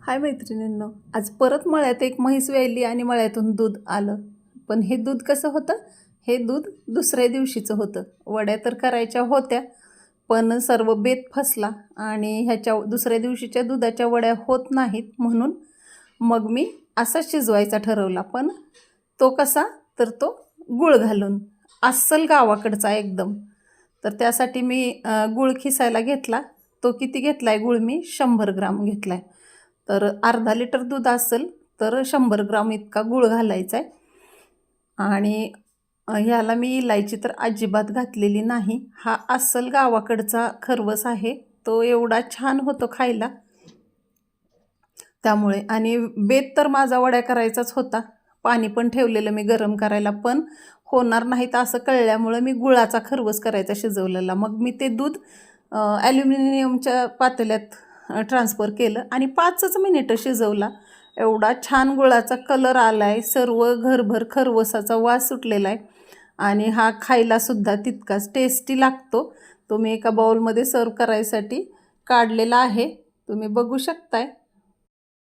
हाय मैत्रिणींनो, आज परत मळ्यात एक म्हैस व्यायली आणि मळ्यातून दूध आलं. पण हे दूध कसं होतं? हे दूध दुसऱ्या दिवशीचं होतं. वड्या तर करायच्या होत्या, पण सर्व बेत फसला आणि ह्याच्या दुसऱ्या दिवशीच्या दुधाच्या वड्या होत नाहीत, म्हणून मग मी असा शिजवायचा ठरवला. पण तो कसा? तर तो गूळ घालून, अस्सल गावाकडचा एकदम. तर त्यासाठी मी गूळ खिसायला घेतला. तो किती घेतला आहे गूळ? मी 100 ग्राम घेतला आहे. तर अर्धा लिटर दूध असेल तर 100 ग्राम इतका गूळ घालायचा आहे. आणि ह्याला मी इलायची तर अजिबात घातलेली नाही. हा अस्सल गावाकडचा खरवस आहे, तो एवढा छान होतो खायला. त्यामुळे आणि बेत तर माझा वड्या करायचाच होता. पाणी पण ठेवलेलं मी गरम करायला, पण होणार नाहीत असं कळल्यामुळं मी गुळाचा खरवस करायचा शिजवलेला. मग मी ते दूध ॲल्युमिनियमच्या पातेल्यात ट्रान्सफर केलं आणि 5च मिनिटं शिजवला. एवढा छान गुळाचा कलर आला आहे, सर्व घरभर खरवसाचा वास सुटलेला आहे आणि हा खायलासुद्धा तितकाच टेस्टी लागतो. तो मी एका बाउलमध्ये सर्व करायसाठी काढलेला आहे, तुम्ही बघू शकताय.